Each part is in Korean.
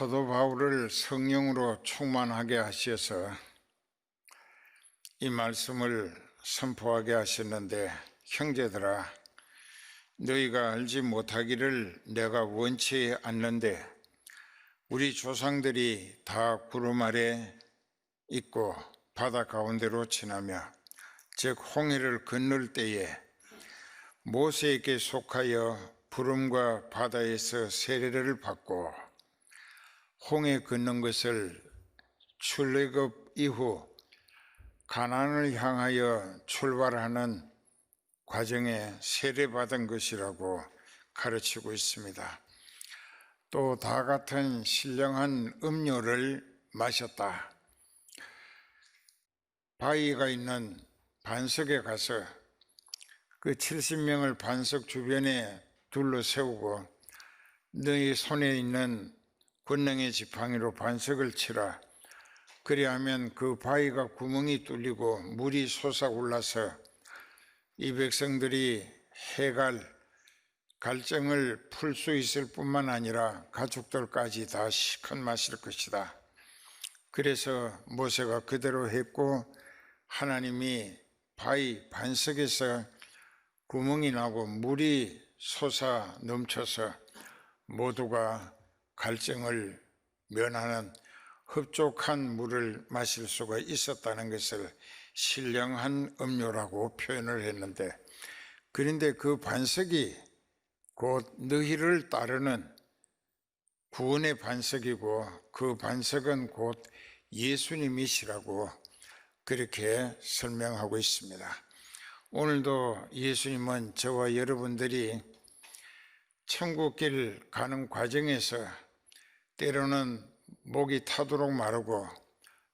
사도 바울을 성령으로 충만하게 하셔서 이 말씀을 선포하게 하셨는데, 형제들아, 너희가 알지 못하기를 내가 원치 않는데 우리 조상들이 다 구름 아래 있고 바다 가운데로 지나며 즉 홍해를 건널 때에 모세에게 속하여 부름과 바다에서 세례를 받고 홍해 건넌 것을 출애굽 이후 가나안을 향하여 출발하는 과정에 세례받은 것이라고 가르치고 있습니다. 또 다 같은 신령한 음료를 마셨다. 바위가 있는 반석에 가서 그 70명을 반석 주변에 둘러세우고 너희 손에 있는 권능의 지팡이로 반석을 치라. 그리하면 그 바위가 구멍이 뚫리고 물이 솟아올라서 이 백성들이 해갈 갈증을 풀 수 있을 뿐만 아니라 가축들까지 다 시컷 마실 것이다. 그래서 모세가 그대로 했고 하나님이 바위 반석에서 구멍이 나고 물이 솟아 넘쳐서 모두가 갈증을 면하는 흡족한 물을 마실 수가 있었다는 것을 신령한 음료라고 표현을 했는데, 그런데 그 반석이 곧 너희를 따르는 구원의 반석이고 그 반석은 곧 예수님이시라고 그렇게 설명하고 있습니다. 오늘도 예수님은 저와 여러분들이 천국길 가는 과정에서 때로는 목이 타도록 마르고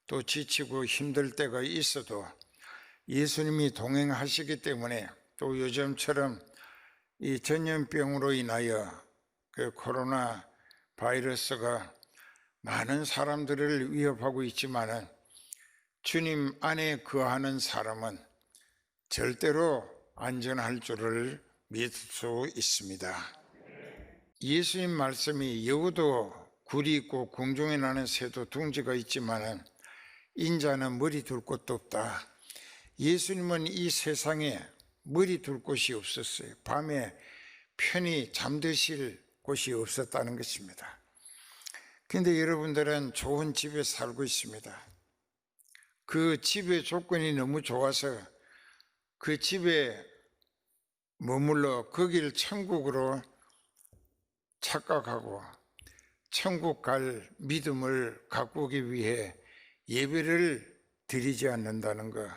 또 지치고 힘들 때가 있어도 예수님이 동행하시기 때문에, 또 요즘처럼 이 전염병으로 인하여 그 코로나 바이러스가 많은 사람들을 위협하고 있지만은 주님 안에 거하는 사람은 절대로 안전할 줄을 믿을 수 있습니다. 예수님 말씀이 여우도 굴이 있고 공중에 나는 새도 둥지가 있지만은 인자는 머리 둘 곳도 없다. 예수님은 이 세상에 머리 둘 곳이 없었어요. 밤에 편히 잠드실 곳이 없었다는 것입니다. 그런데 여러분들은 좋은 집에 살고 있습니다. 그 집의 조건이 너무 좋아서 그 집에 머물러 거기를 천국으로 착각하고 천국 갈 믿음을 가꾸기 위해 예배를 드리지 않는다는 것.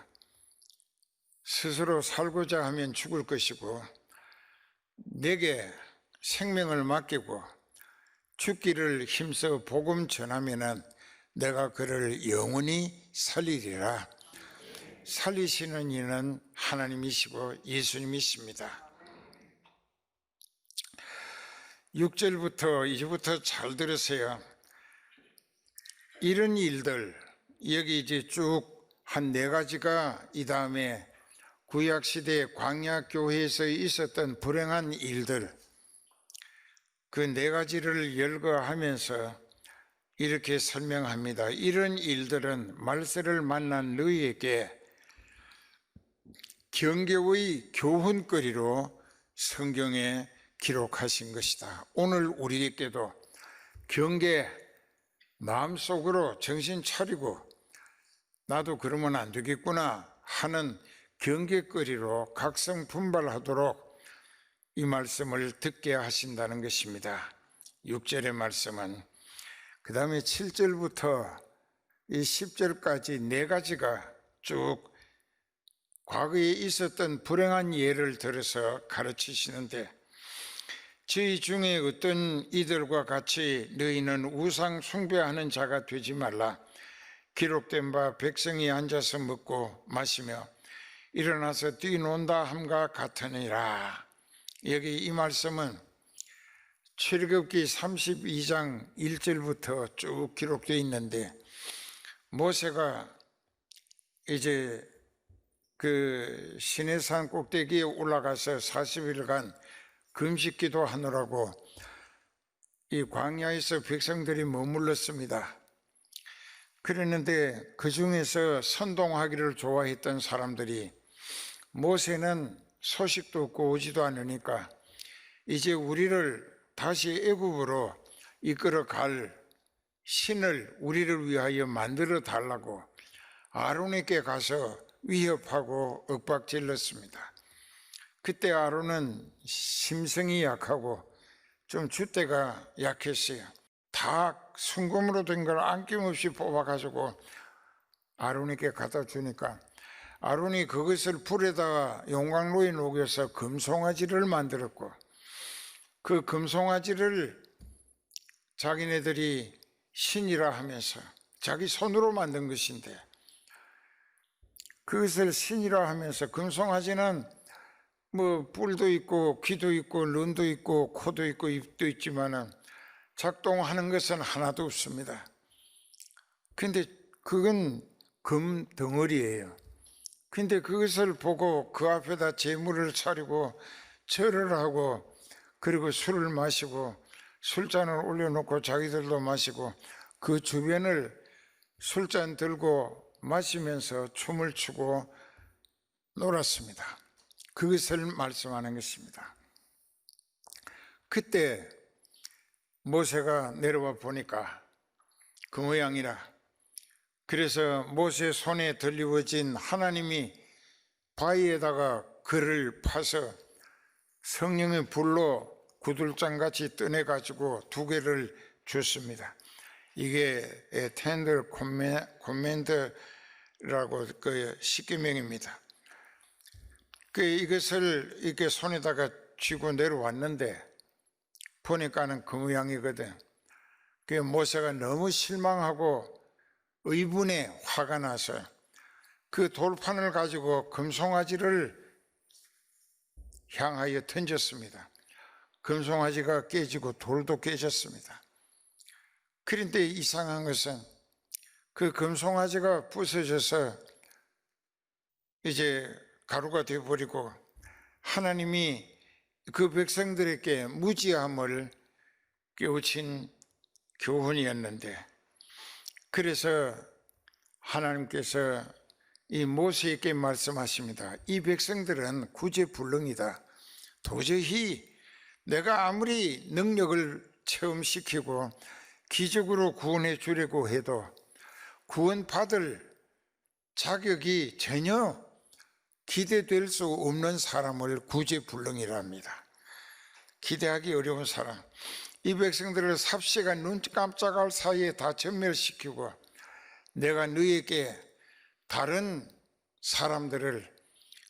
스스로 살고자 하면 죽을 것이고 내게 생명을 맡기고 죽기를 힘써 복음 전하면은 내가 그를 영원히 살리리라. 살리시는 이는 하나님이시고 예수님이십니다. 6절부터 이제부터 잘 들으세요. 이런 일들, 여기 이제 쭉 한 4가지가 이 다음에 구약시대 광야교회에서 있었던 불행한 일들, 그 4가지를 열거하면서 이렇게 설명합니다. 이런 일들은 말세를 만난 너희에게 경계의 교훈거리로 성경에 기록하신 것이다. 오늘 우리에게도 경계, 마음속으로 정신 차리고 나도 그러면 안 되겠구나 하는 경계거리로 각성분발하도록 이 말씀을 듣게 하신다는 것입니다. 6절의 말씀은 그 다음에 7절부터 이 10절까지 4가지가 쭉 과거에 있었던 불행한 예를 들어서 가르치시는데, 저희 중에 어떤 이들과 같이 너희는 우상 숭배하는 자가 되지 말라. 기록된 바 백성이 앉아서 먹고 마시며 일어나서 뛰논다 함과 같으니라. 여기 이 말씀은 출애굽기 32장 1절부터 쭉 기록되어 있는데, 모세가 이제 그 시내산 꼭대기에 올라가서 40일간 금식 기도하느라고 이 광야에서 백성들이 머물렀습니다. 그랬는데 그 중에서 선동하기를 좋아했던 사람들이 모세는 소식도 없고 오지도 않으니까 이제 우리를 다시 애굽으로 이끌어 갈 신을 우리를 위하여 만들어 달라고 아론에게 가서 위협하고 윽박질렀습니다. 그때 아론은 심성이 약하고 좀 줏대가 약했어요. 다 순금으로 된 걸 안김없이 뽑아가지고 아론에게 갖다 주니까 아론이 그것을 불에다가 용광로에 녹여서 금송아지를 만들었고 그 금송아지를 자기네들이 신이라 하면서 자기 손으로 만든 것인데 그것을 신이라 하면서 금송아지는 뭐 뿔도 있고 귀도 있고 눈도 있고 코도 있고 입도 있지만은 작동하는 것은 하나도 없습니다. 근데 그건 금 덩어리예요. 근데 그것을 보고 그 앞에다 제물을 차리고 절을 하고 그리고 술을 마시고 술잔을 올려놓고 자기들도 마시고 그 주변을 술잔 들고 마시면서 춤을 추고 놀았습니다. 그것을 말씀하는 것입니다. 그때 모세가 내려와 보니까 그 모양이라. 그래서 모세 손에 들리워진 하나님이 바위에다가 글을 파서 성령의 불로 구들장같이 뜨내가지고 2개를 줬습니다. 이게 텐더 코멘더라고 그 십계명입니다. 이것을 이렇게 손에다가 쥐고 내려왔는데 보니까는 그 모양이거든. 모세가 너무 실망하고 의분에 화가 나서 그 돌판을 가지고 금송아지를 향하여 던졌습니다. 금송아지가 깨지고 돌도 깨졌습니다. 그런데 이상한 것은 그 금송아지가 부서져서 이제 가루가 되어버리고 하나님이 그 백성들에게 무지함을 깨우친 교훈이었는데 그래서 하나님께서 이 모세에게 말씀하십니다. 이 백성들은 구제불능이다. 도저히 내가 아무리 능력을 체험시키고 기적으로 구원해 주려고 해도 구원받을 자격이 전혀 기대될 수 없는 사람을 구제불능이랍니다. 기대하기 어려운 사람. 이 백성들을 삽시가 눈 깜짝할 사이에 다 전멸시키고 내가 너에게 다른 사람들을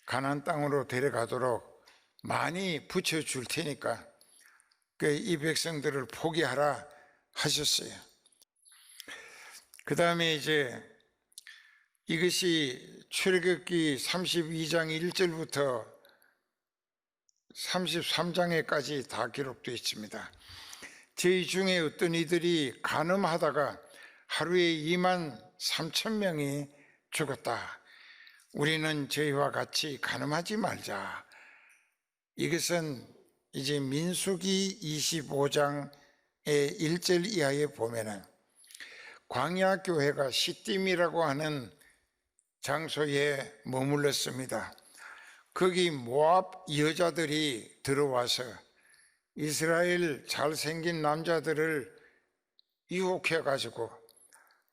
가나안 땅으로 데려가도록 많이 붙여줄 테니까 이 백성들을 포기하라 하셨어요. 그 다음에 이제 이것이 출애굽기 32장 1절부터 33장에까지 다 기록되어 있습니다. 저희 중에 어떤 이들이 간음하다가 하루에 2만 3천 명이 죽었다. 우리는 저희와 같이 간음하지 말자. 이것은 이제 민수기 25장의 1절 이하에 보면은 광야 교회가 시딤이라고 하는 장소에 머물렀습니다. 거기 모압 여자들이 들어와서 이스라엘 잘생긴 남자들을 유혹해가지고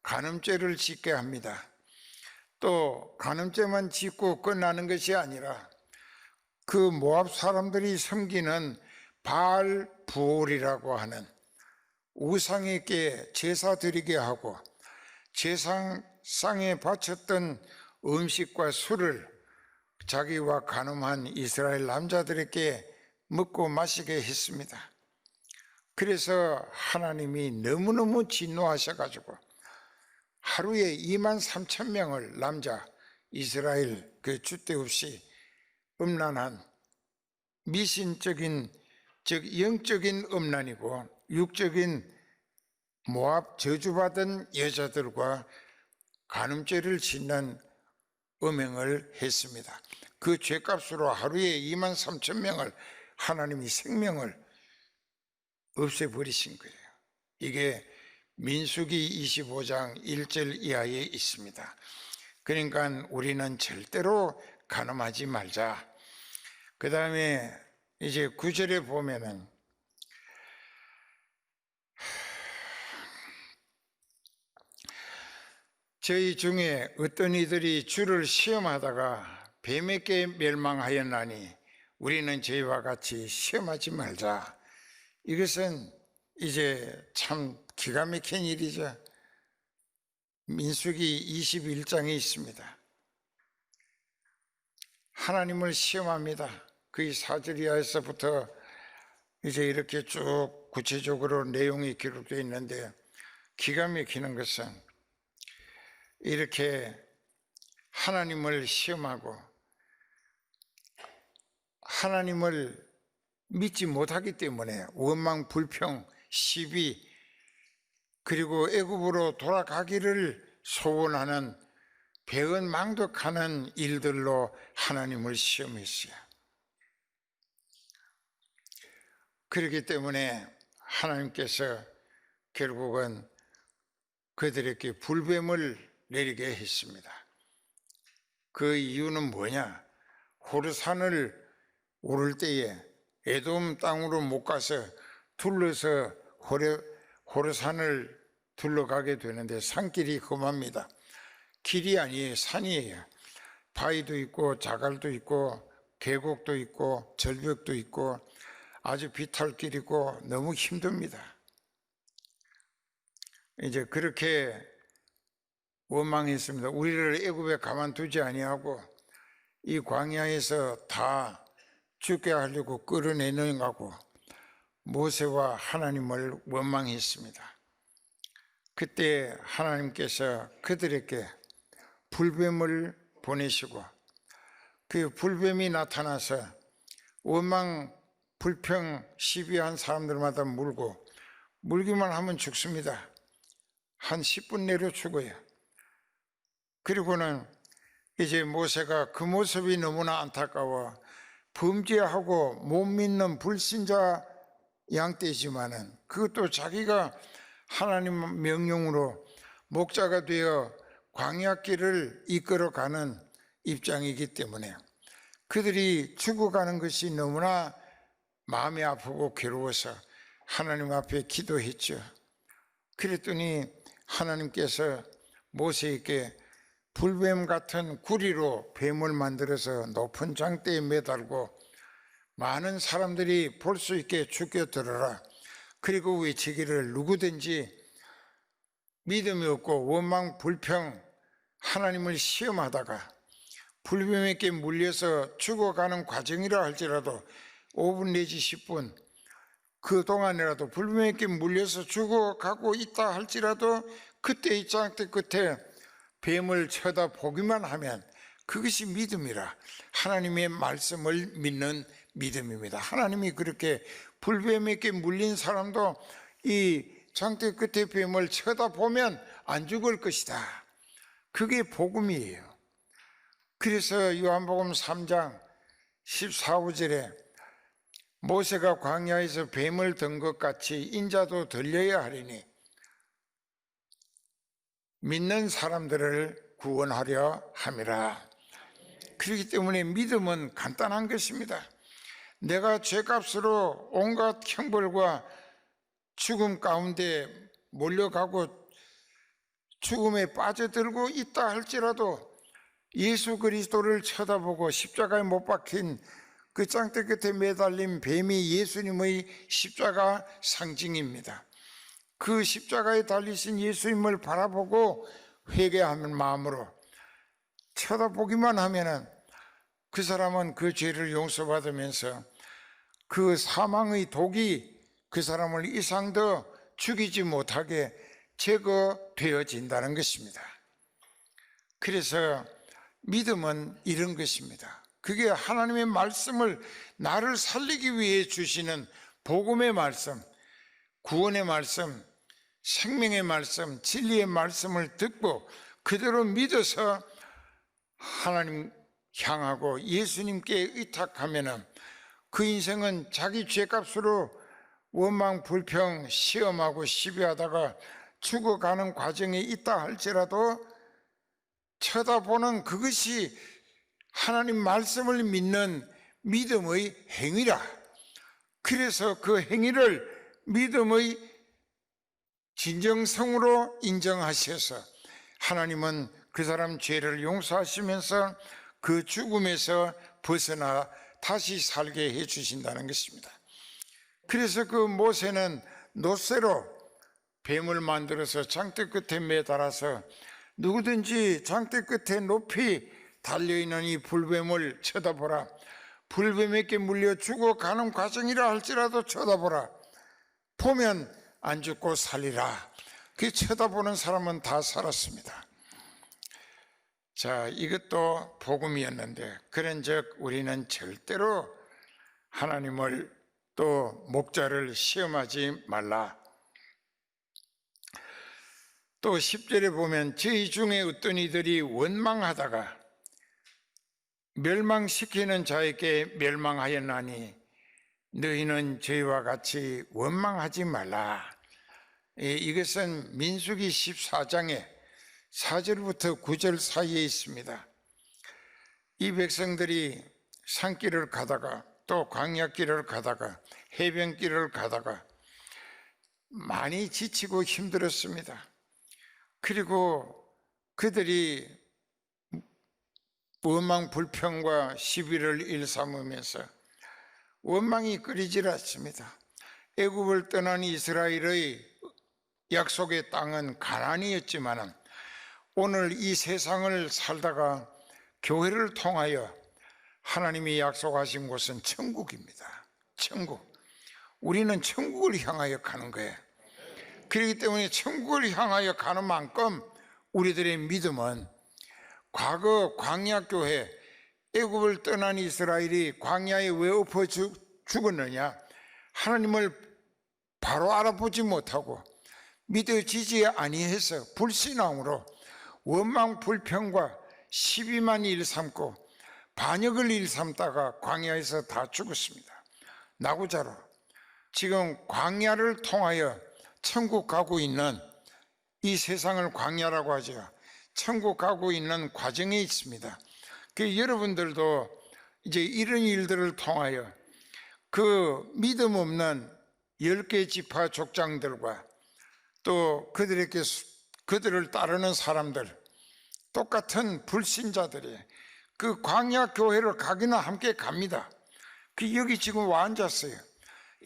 간음죄를 짓게 합니다. 또 간음죄만 짓고 끝나는 것이 아니라 그 모압 사람들이 섬기는 바알 부올이라고 하는 우상에게 제사 드리게 하고 제사상에 바쳤던 음식과 술을 자기와 간음한 이스라엘 남자들에게 먹고 마시게 했습니다. 그래서 하나님이 너무너무 진노하셔가지고 하루에 2만 3천 명을 남자 이스라엘 그 줏대 없이 음란한 미신적인 즉 영적인 음란이고 육적인 모압 저주받은 여자들과 간음죄를 짓는 음행을 했습니다. 그 죄값으로 하루에 2만 3천 명을 하나님이 생명을 없애버리신 거예요. 이게 민수기 25장 1절 이하에 있습니다. 그러니까 우리는 절대로 간음하지 말자. 그 다음에 이제 9절에 보면은 저희 중에 어떤 이들이 주를 시험하다가 뱀에게 멸망하였나니 우리는 저희와 같이 시험하지 말자. 이것은 이제 참 기가 막힌 일이죠. 민수기 21장에 있습니다. 하나님을 시험합니다. 그 4절 이하에서부터 이제 이렇게 쭉 구체적으로 내용이 기록되어 있는데, 기가 막히는 것은 이렇게 하나님을 시험하고 하나님을 믿지 못하기 때문에 원망, 불평, 시비, 그리고 애굽으로 돌아가기를 소원하는 배은망덕하는 일들로 하나님을 시험했어요. 그렇기 때문에 하나님께서 결국은 그들에게 불뱀을 내리게 했습니다. 그 이유는 뭐냐? 호르산을 오를 때에 에돔 땅으로 못 가서 둘러서 호르산을 둘러가게 되는데, 산길이 험합니다. 길이 아니에요, 산이에요. 바위도 있고 자갈도 있고 계곡도 있고 절벽도 있고 아주 비탈길이고 너무 힘듭니다. 이제 그렇게 원망했습니다. 우리를 애굽에 가만두지 아니하고 이 광야에서 다 죽게 하려고 끌어내는 거고, 모세와 하나님을 원망했습니다. 그때 하나님께서 그들에게 불뱀을 보내시고, 그 불뱀이 나타나서 원망, 불평, 시비한 사람들마다 물기만 하면 죽습니다. 한 10분 내로 죽어요. 그리고는 이제 모세가 그 모습이 너무나 안타까워 범죄하고 못 믿는 불신자 양떼지만은 그것도 자기가 하나님 명령으로 목자가 되어 광야길을 이끌어가는 입장이기 때문에 그들이 죽어가는 것이 너무나 마음이 아프고 괴로워서 하나님 앞에 기도했죠. 그랬더니 하나님께서 모세에게 불뱀 같은 구리로 뱀을 만들어서 높은 장대에 매달고 많은 사람들이 볼 수 있게 죽여들어라. 그리고 외치기를, 누구든지 믿음이 없고 원망, 불평, 하나님을 시험하다가 불뱀에게 물려서 죽어가는 과정이라 할지라도 5분 내지 10분 그동안이라도 불뱀에게 물려서 죽어가고 있다 할지라도 그때 이 장대 끝에 뱀을 쳐다보기만 하면 그것이 믿음이라, 하나님의 말씀을 믿는 믿음입니다. 하나님이 그렇게 불뱀에게 물린 사람도 이 장대 끝에 뱀을 쳐다보면 안 죽을 것이다. 그게 복음이에요. 그래서 요한복음 3장 14, 15절에 모세가 광야에서 뱀을 든 것 같이 인자도 들려야 하리니 믿는 사람들을 구원하려 함이라. 그렇기 때문에 믿음은 간단한 것입니다. 내가 죄값으로 온갖 형벌과 죽음 가운데 몰려가고 죽음에 빠져들고 있다 할지라도 예수 그리스도를 쳐다보고 십자가에 못 박힌 그 장대 끝에 매달린 뱀이 예수님의 십자가 상징입니다. 그 십자가에 달리신 예수님을 바라보고 회개하는 마음으로 쳐다보기만 하면은 그 사람은 그 죄를 용서받으면서 그 사망의 독이 그 사람을 이상 더 죽이지 못하게 제거되어진다는 것입니다. 그래서 믿음은 이런 것입니다. 그게 하나님의 말씀을 나를 살리기 위해 주시는 복음의 말씀, 구원의 말씀, 생명의 말씀, 진리의 말씀을 듣고 그대로 믿어서 하나님 향하고 예수님께 의탁하면 그 인생은 자기 죄값으로 원망, 불평, 시험하고 시비하다가 죽어가는 과정에 있다 할지라도 쳐다보는 그것이 하나님 말씀을 믿는 믿음의 행위라. 그래서 그 행위를 믿음의 진정성으로 인정하셔서 하나님은 그 사람 죄를 용서하시면서 그 죽음에서 벗어나 다시 살게 해 주신다는 것입니다. 그래서 그 모세는 놋새로 뱀을 만들어서 장대 끝에 매달아서 누구든지 장대 끝에 높이 달려있는 이 불뱀을 쳐다보라. 불뱀에게 물려 죽어가는 과정이라 할지라도 쳐다보라. 보면 안 죽고 살리라. 그 쳐다보는 사람은 다 살았습니다. 자, 이것도 복음이었는데 그런즉 우리는 절대로 하나님을 또 목자를 시험하지 말라. 또 10절에 보면 저희 중에 어떤 이들이 원망하다가 멸망시키는 자에게 멸망하였나니 너희는 저희와 같이 원망하지 말라. 이것은 민수기 14장에 4절부터 9절 사이에 있습니다. 이 백성들이 산길을 가다가 또 광야길을 가다가 해변길을 가다가 많이 지치고 힘들었습니다. 그리고 그들이 원망 불평과 시비를 일삼으면서 원망이 끊이질 않습니다. 애굽을 떠난 이스라엘의 약속의 땅은 가나안이었지만 오늘 이 세상을 살다가 교회를 통하여 하나님이 약속하신 곳은 천국입니다. 천국. 우리는 천국을 향하여 가는 거예요. 그렇기 때문에 천국을 향하여 가는 만큼 우리들의 믿음은 과거 광야교회, 애굽을 떠난 이스라엘이 광야에 왜 엎어 죽었느냐? 하나님을 바로 알아보지 못하고 믿어지지 아니해서 불신앙으로 원망 불평과 시비만 일삼고 반역을 일삼다가 광야에서 다 죽었습니다. 나고자로 지금 광야를 통하여 천국 가고 있는, 이 세상을 광야라고 하죠. 천국 가고 있는 과정에 있습니다. 그 여러분들도 이제 이런 일들을 통하여 그 믿음 없는 10개 지파 족장들과 또 그들을 따르는 사람들, 똑같은 불신자들이 그 광야 교회를 가기는 함께 갑니다. 여기 지금 와 앉았어요.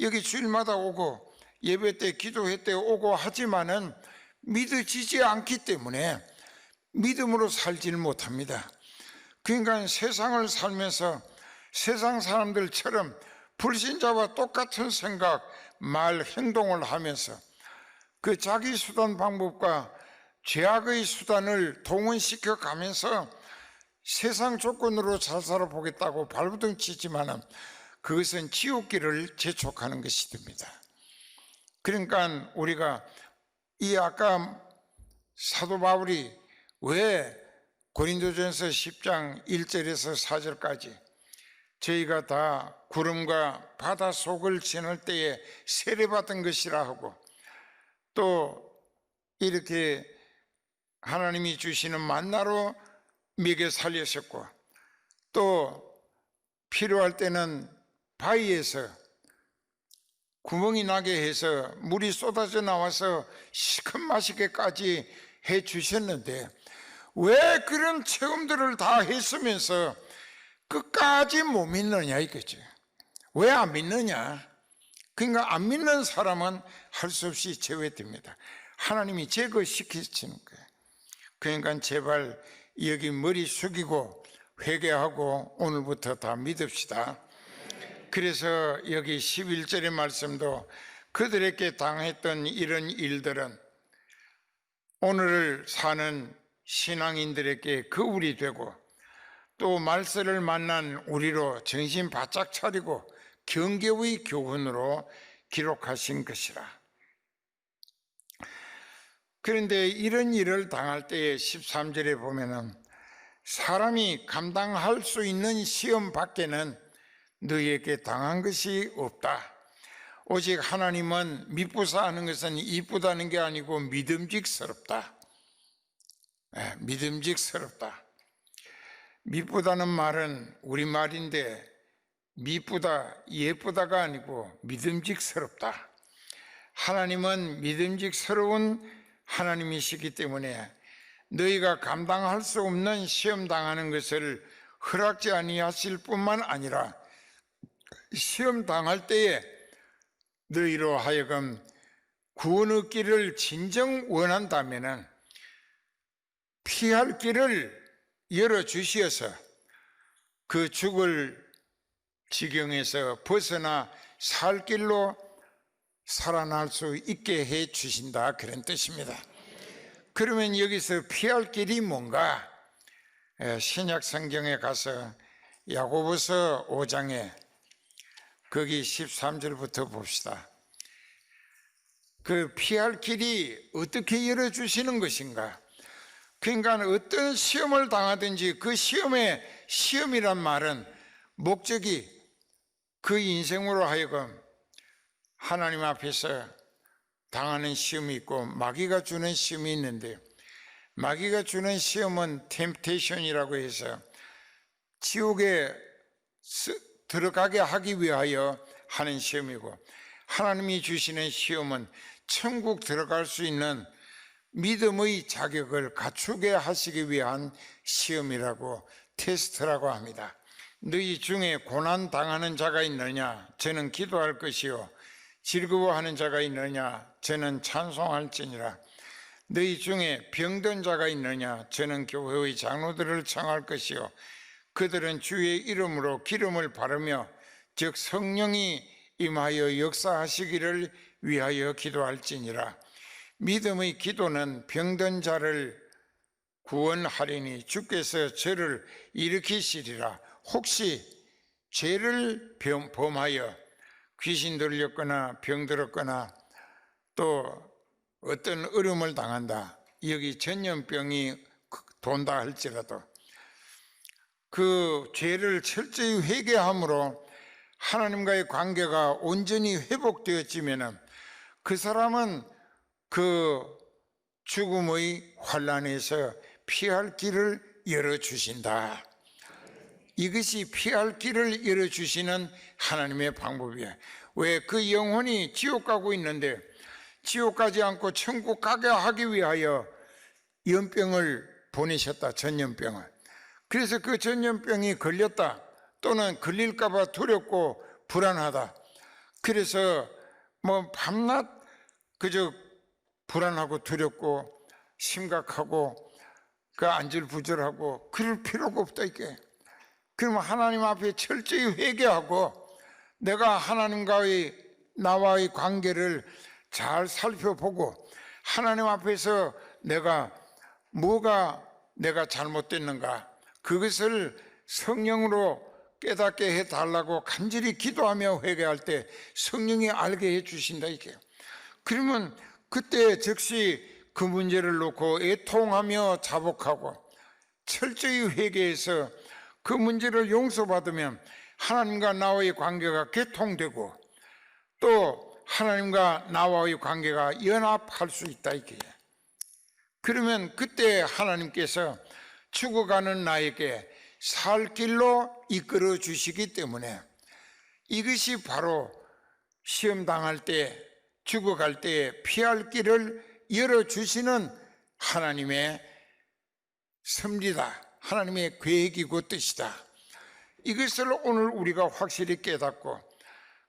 여기 주일마다 오고 예배 때 기도회 때 오고 하지만은 믿어지지 않기 때문에 믿음으로 살지를 못합니다. 그러니까 세상을 살면서 세상 사람들처럼 불신자와 똑같은 생각, 말, 행동을 하면서 그 자기 수단 방법과 죄악의 수단을 동원시켜 가면서 세상 조건으로 잘 살아보겠다고 발버둥 치지만은 그것은 지옥길을 재촉하는 것이 됩니다. 그러니까 우리가 이 아까 사도 바울이 왜 고린도전서 10장 1절에서 4절까지 저희가 다 구름과 바다 속을 지날 때에 세례받은 것이라 하고 또 이렇게 하나님이 주시는 만나로 먹여 살리셨고 또 필요할 때는 바위에서 구멍이 나게 해서 물이 쏟아져 나와서 시큼 마시게까지 해 주셨는데 왜 그런 체험들을 다 했으면서 끝까지 못 믿느냐 이거죠. 왜 안 믿느냐? 그러니까 안 믿는 사람은 할 수 없이 제외됩니다. 하나님이 제거시키시는 거예요. 그러니까 제발 여기 머리 숙이고 회개하고 오늘부터 다 믿읍시다. 그래서 여기 11절의 말씀도 그들에게 당했던 이런 일들은 오늘을 사는 신앙인들에게 거울이 되고 또 말세를 만난 우리로 정신 바짝 차리고 경계의 교훈으로 기록하신 것이라. 그런데 이런 일을 당할 때에 13절에 보면은 사람이 감당할 수 있는 시험 밖에는 너희에게 당한 것이 없다. 오직 하나님은 미쁘사 하는 것은 이쁘다는 게 아니고 믿음직스럽다. 믿음직스럽다. 미쁘다는 말은 우리말인데 미쁘다, 예쁘다가 아니고 믿음직스럽다. 하나님은 믿음직스러운 하나님이시기 때문에 너희가 감당할 수 없는 시험 당하는 것을 허락지 아니하실 뿐만 아니라 시험 당할 때에 너희로 하여금 구원 얻기를 진정 원한다면 피할 길을 열어주시어서 그 죽을 지경에서 벗어나 살 길로 살아날 수 있게 해 주신다, 그런 뜻입니다. 그러면 여기서 피할 길이 뭔가? 신약 성경에 가서 야고보서 5장에 거기 13절부터 봅시다. 그 피할 길이 어떻게 열어주시는 것인가? 그러니까 어떤 시험을 당하든지 그 시험이란 말은 목적이 그 인생으로 하여금 하나님 앞에서 당하는 시험이 있고 마귀가 주는 시험이 있는데, 마귀가 주는 시험은 템테이션이라고 해서 지옥에 들어가게 하기 위하여 하는 시험이고, 하나님이 주시는 시험은 천국 들어갈 수 있는 믿음의 자격을 갖추게 하시기 위한 시험이라고, 테스트라고 합니다. 너희 중에 고난 당하는 자가 있느냐? 저는 기도할 것이요. 즐거워하는 자가 있느냐? 저는 찬송할지니라. 너희 중에 병든 자가 있느냐? 저는 교회의 장로들을 청할 것이요. 그들은 주의 이름으로 기름을 바르며 즉 성령이 임하여 역사하시기를 위하여 기도할지니라. 믿음의 기도는 병든 자를 구원하리니 주께서 저를 일으키시리라. 혹시 죄를 범하여 귀신 들렸거나 병들었거나 또 어떤 어려움을 당한다, 여기 전염병이 돈다 할지라도 그 죄를 철저히 회개함으로 하나님과의 관계가 온전히 회복되었지면 그 사람은 그 죽음의 환난에서 피할 길을 열어주신다. 이것이 피할 길을 열어주시는 하나님의 방법이에요. 왜? 그 영혼이 지옥 가고 있는데 지옥 가지 않고 천국 가게 하기 위하여 연병을 보내셨다, 전염병을. 그래서 그 전염병이 걸렸다, 또는 걸릴까 봐 두렵고 불안하다, 그래서 뭐 밤낮 그저 불안하고 두렵고 심각하고 그 안절부절하고 그럴 필요가 없다 이게. 그러면 하나님 앞에 철저히 회개하고 내가 하나님과의 나와의 관계를 잘 살펴보고 하나님 앞에서 뭐가 내가 잘못됐는가, 그것을 성령으로 깨닫게 해달라고 간절히 기도하며 회개할 때 성령이 알게 해주신다 이게. 그러면 그때 즉시 그 문제를 놓고 애통하며 자복하고 철저히 회개해서 그 문제를 용서받으면 하나님과 나와의 관계가 개통되고 또 하나님과 나와의 관계가 연합할 수 있다 이게. 그러면 그때 하나님께서 죽어가는 나에게 살 길로 이끌어 주시기 때문에 이것이 바로 시험 당할 때, 죽어갈 때 피할 길을 열어주시는 하나님의 섭리다, 하나님의 계획이고 뜻이다. 이것을 오늘 우리가 확실히 깨닫고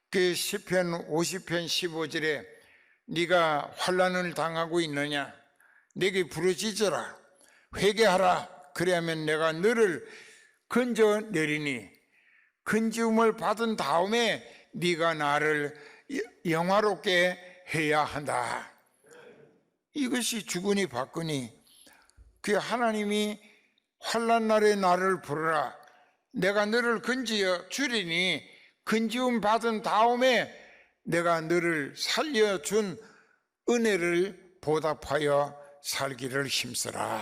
그 시편 50편 15절에 네가 환난을 당하고 있느냐, 내게 부르짖어라, 회개하라, 그래야면 내가 너를 건져내리니 건지움을 받은 다음에 네가 나를 영화롭게 해야 한다. 이것이 주거니 받거니 그 하나님이 환난 날에 나를 부르라, 내가 너를 건지어 주리니 건지움 받은 다음에 내가 너를 살려준 은혜를 보답하여 살기를 힘쓰라.